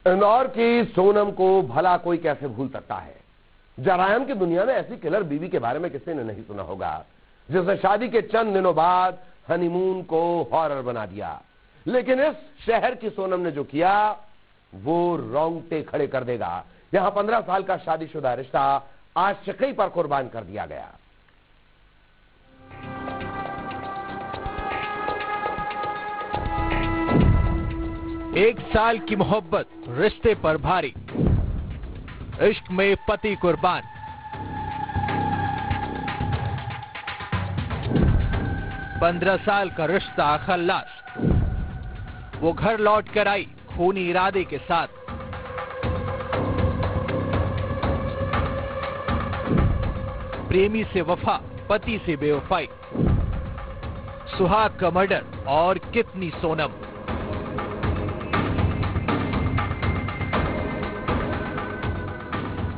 इंदौर की सोनम को भला कोई कैसे भूल सकता है। जरायम की दुनिया में ऐसी किलर बीवी के बारे में किसी ने नहीं सुना होगा, जिसने शादी के चंद दिनों बाद हनीमून को हॉरर बना दिया। लेकिन इस शहर की सोनम ने जो किया वो रोंगटे खड़े कर देगा। यहां 15 साल का शादीशुदा रिश्ता आशिकी पर कुर्बान कर दिया गया। एक साल की मोहब्बत रिश्ते पर भारी, इश्क में पति कुर्बान। पंद्रह साल का रिश्ता खल्लास, वो घर लौट कर आई खूनी इरादे के साथ। प्रेमी से वफा, पति से बेवफाई, सुहाग का मर्डर और कितनी सोनम।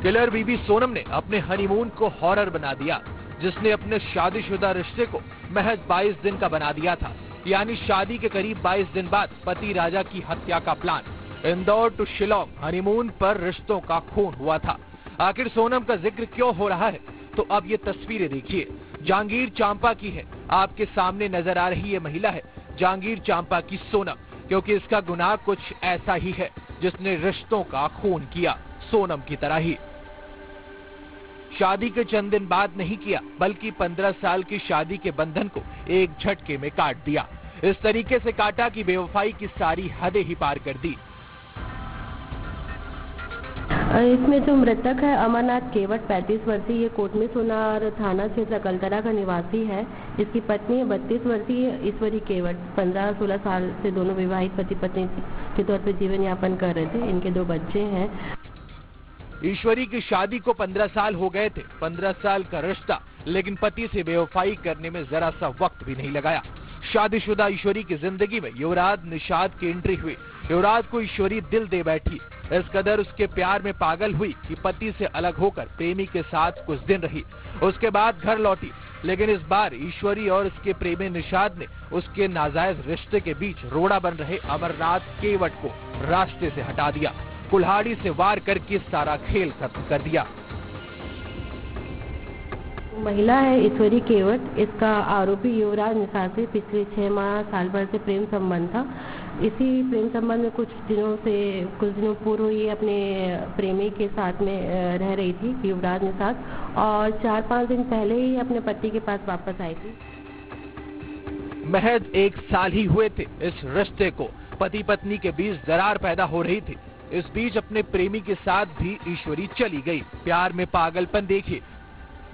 किलर बीबी सोनम ने अपने हनीमून को हॉरर बना दिया, जिसने अपने शादीशुदा रिश्ते को महज 22 दिन का बना दिया था। यानी शादी के करीब 22 दिन बाद पति राजा की हत्या का plan. Indore to Shillong honeymoon पर रिश्तों का खून हुआ था। आखिर सोनम का जिक्र क्यों हो रहा है, तो अब ये तस्वीरें देखिए। जहांगीर चांपा की है, आपके सामने नजर आ रही ये महिला है जहांगीर चांपा की सोनम, क्योंकि इसका गुनाह कुछ ऐसा ही है जिसने रिश्तों का खून किया, सोनम की तरह ही। शादी के चंद दिन बाद नहीं किया, बल्कि 15 साल की शादी के बंधन को एक झटके में काट दिया। इस तरीके से काटा कि बेवफाई की सारी हदें ही पार कर दी। इसमें जो मृतक है अमरनाथ केवट 35 वर्षीय, ये कोटमी सोनार थाना क्षेत्र अकलतरा का निवासी है। इसकी पत्नी 32 वर्षीय ईश्वरी केवट। 15-16 साल से दोनों विवाहित पति पत्नी के तौर पर जीवन यापन कर रहे थे। इनके 2 बच्चे हैं। ईश्वरी की शादी को 15 साल हो गए थे। 15 साल का रिश्ता, लेकिन पति से बेवफाई करने में जरा सा वक्त भी नहीं लगाया। शादीशुदा ईश्वरी की जिंदगी में युवराज निषाद की एंट्री हुई। युवराज को ईश्वरी दिल दे बैठी। इस कदर उसके प्यार में पागल हुई कि पति से अलग होकर प्रेमी के साथ कुछ दिन रही। उसके बाद घर लौटी, लेकिन इस बार ईश्वरी और उसके प्रेमी निषाद ने उसके नाजायज रिश्ते के बीच रोड़ा बन रहे अमरनाथ केवट को रास्ते से हटा दिया। कुल्हाड़ी से वार करके सारा खेल खत्म कर दिया। महिला है ईश्वरी केवट। इसका आरोपी युवराज निषाद से पिछले 6 माह साल भर से प्रेम संबंध था। इसी प्रेम संबंध में कुछ दिनों पूर्व ये अपने प्रेमी के साथ में रह रही थी, युवराज निषाद, और 4-5 दिन पहले ही अपने पति के पास वापस आई थी। महज 1 साल ही हुए थे इस रिश्ते को। पति पत्नी के बीच दरार पैदा हो रही थी। इस बीच अपने प्रेमी के साथ भी ईश्वरी चली गई। प्यार में पागलपन देखिए।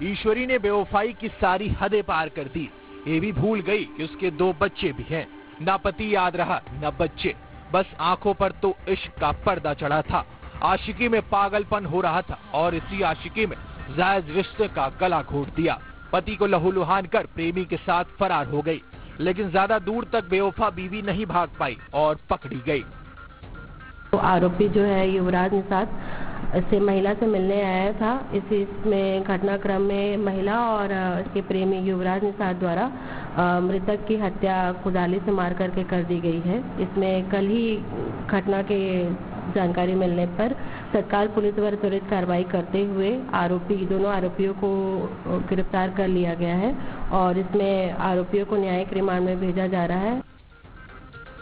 ईश्वरी ने बेवफाई की सारी हदें पार कर दी। ये भी भूल गई कि उसके 2 बच्चे भी हैं। न पति याद रहा न बच्चे, बस आंखों पर तो इश्क का पर्दा चढ़ा था। आशिकी में पागलपन हो रहा था और इसी आशिकी में जायज रिश्ते का गला घोट दिया। पति को लहूलुहान कर प्रेमी के साथ फरार हो गई, लेकिन ज्यादा दूर तक बेवफा बीवी नहीं भाग पाई और पकड़ी गई। तो आरोपी जो है युवराज निषाद से महिला से मिलने आया था। इसमें घटनाक्रम में महिला और इसके प्रेमी युवराज निषाद द्वारा मृतक की हत्या कुदाली से मार करके कर दी गई है। इसमें कल ही घटना के जानकारी मिलने पर तत्काल पुलिस द्वारा त्वरित कार्रवाई करते हुए दोनों आरोपियों को गिरफ्तार कर लिया गया है और इसमें आरोपियों को न्यायिक रिमांड में भेजा जा रहा है।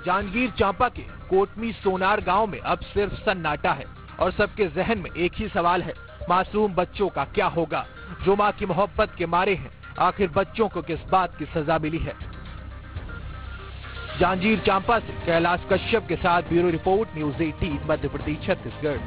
जहांगीर चांपा के कोटमी सोनार गांव में अब सिर्फ सन्नाटा है और सबके जहन में एक ही सवाल है, मासूम बच्चों का क्या होगा जो मां की मोहब्बत के मारे हैं। आखिर बच्चों को किस बात की सजा मिली है। जहांगीर चांपा से कैलाश कश्यप के साथ bureau report, news 18 Madhya Pradesh, Chhattisgarh.